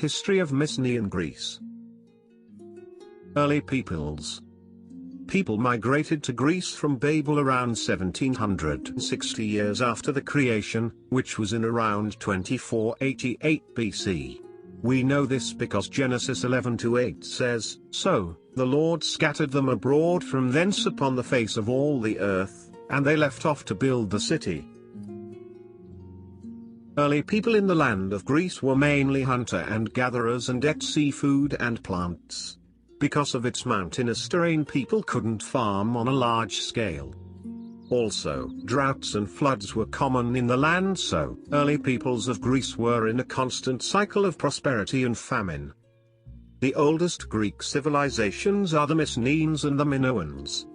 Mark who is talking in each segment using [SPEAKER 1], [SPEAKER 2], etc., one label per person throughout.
[SPEAKER 1] history of Mycenaean Greece. Early peoples. People migrated to Greece from Babel around 1760 years after the creation, which was in around 2488 BC. We know this because Genesis 11:8 says, "So, the Lord scattered them abroad from thence upon the face of all the earth, and they left off to build the city." Early people in the land of Greece were mainly hunter and gatherers and ate seafood and plants. Because of its mountainous terrain, people couldn't farm on a large scale. Also, droughts and floods were common in the land, so early peoples of Greece were in a constant cycle of prosperity and famine. The oldest Greek civilizations are the Mycenaeans and the Minoans,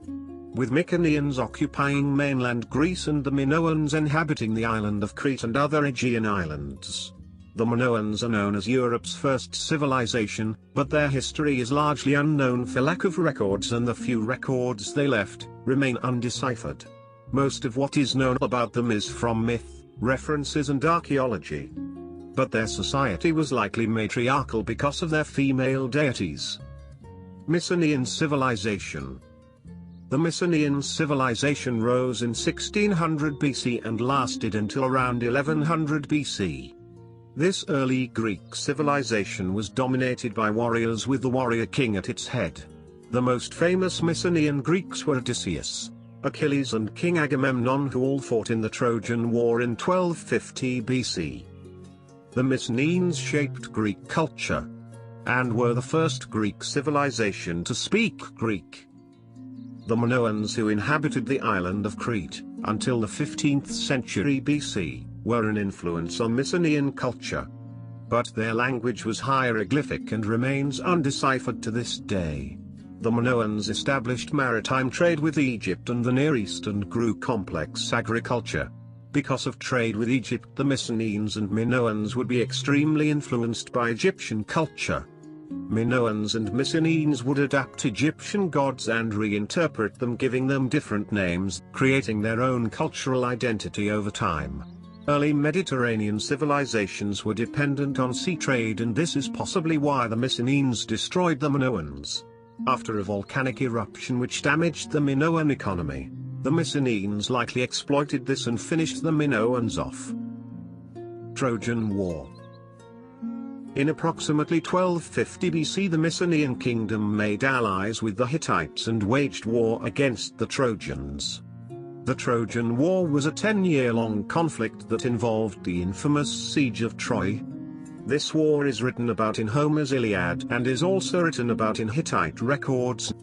[SPEAKER 1] with Mycenaeans occupying mainland Greece and the Minoans inhabiting the island of Crete and other Aegean islands. The Minoans are known as Europe's first civilization, but their history is largely unknown for lack of records, and the few records they left remain undeciphered. Most of what is known about them is from myth, references and archaeology. But their society was likely matriarchal because of their female deities. Mycenaean Civilization. The Mycenaean civilization rose in 1600 BC and lasted until around 1100 BC. This early Greek civilization was dominated by warriors with the warrior king at its head. The most famous Mycenaean Greeks were Odysseus, Achilles and King Agamemnon, who all fought in the Trojan War in 1250 BC. The Mycenaeans shaped Greek culture, and were the first Greek civilization to speak Greek. The Minoans, who inhabited the island of Crete, until the 15th century BC, were an influence on Mycenaean culture. But their language was hieroglyphic and remains undeciphered to this day. The Minoans established maritime trade with Egypt and the Near East and grew complex agriculture. Because of trade with Egypt, the Mycenaeans and Minoans would be extremely influenced by Egyptian culture. Minoans and Mycenaeans would adapt Egyptian gods and reinterpret them, giving them different names, creating their own cultural identity over time. Early Mediterranean civilizations were dependent on sea trade, and this is possibly why the Mycenaeans destroyed the Minoans. After a volcanic eruption which damaged the Minoan economy, the Mycenaeans likely exploited this and finished the Minoans off. Trojan War. In approximately 1250 BC, the Mycenaean kingdom made allies with the Hittites and waged war against the Trojans. The Trojan War was a 10-year-long conflict that involved the infamous siege of Troy. This war is written about in Homer's Iliad and is also written about in Hittite records.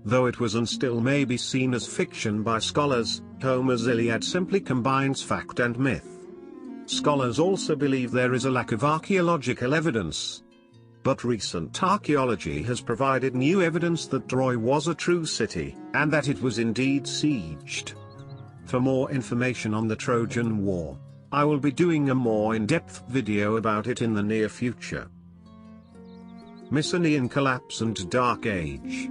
[SPEAKER 1] Though it was and still may be seen as fiction by scholars, Homer's Iliad simply combines fact and myth. Scholars also believe there is a lack of archaeological evidence. But recent archaeology has provided new evidence that Troy was a true city, and that it was indeed sieged. For more information on the Trojan War, I will be doing a more in-depth video about it in the near future. Mycenaean Collapse and Dark Age.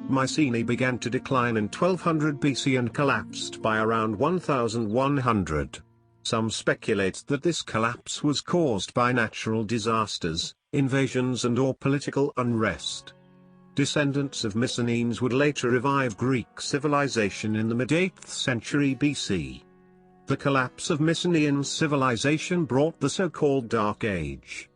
[SPEAKER 1] Mycenae began to decline in 1200 BC and collapsed by around 1100. Some speculate that this collapse was caused by natural disasters, invasions and/or political unrest. Descendants of Mycenaeans would later revive Greek civilization in the mid-8th century BC. The collapse of Mycenaean civilization brought the so-called Dark Age.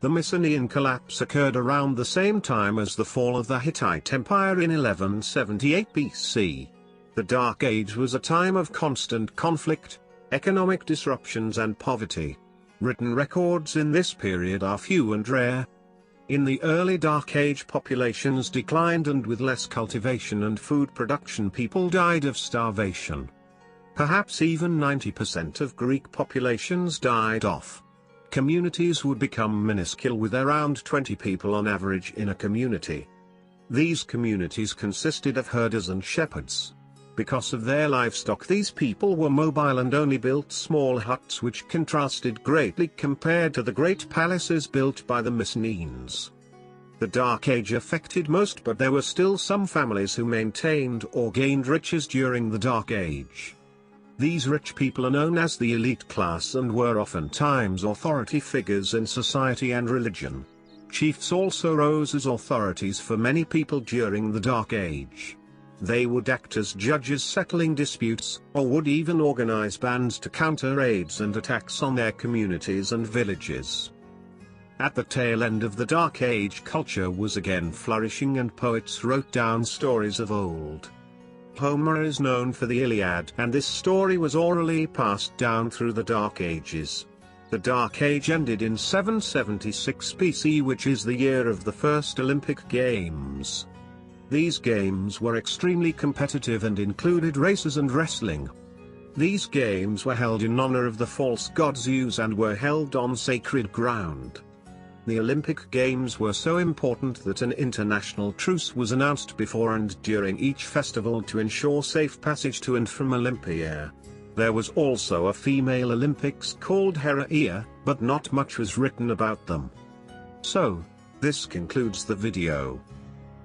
[SPEAKER 1] The Mycenaean collapse occurred around the same time as the fall of the Hittite Empire in 1178 BC. The Dark Age was a time of constant conflict, economic disruptions and poverty. Written records in this period are few and rare. In the early Dark Age, populations declined, and with less cultivation and food production, people died of starvation. Perhaps even 90% of Greek populations died off. Communities would become minuscule, with around 20 people on average in a community. These communities consisted of herders and shepherds. Because of their livestock, these people were mobile and only built small huts, which contrasted greatly compared to the great palaces built by the Mycenaeans. The Dark Age affected most, but there were still some families who maintained or gained riches during the Dark Age. These rich people are known as the elite class and were oftentimes authority figures in society and religion. Chiefs also rose as authorities for many people during the Dark Age. They would act as judges settling disputes, or would even organize bands to counter raids and attacks on their communities and villages. At the tail end of the Dark Age, culture was again flourishing and poets wrote down stories of old. Homer is known for the Iliad, and this story was orally passed down through the Dark Ages. The Dark Age ended in 776 BC, which is the year of the first Olympic Games. These games were extremely competitive and included races and wrestling. These games were held in honor of the false god Zeus and were held on sacred ground. The Olympic Games were so important that an international truce was announced before and during each festival to ensure safe passage to and from Olympia. There was also a female Olympics called Heraia, but not much was written about them. So, this concludes the video.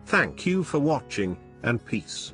[SPEAKER 1] Thank you for watching, and peace.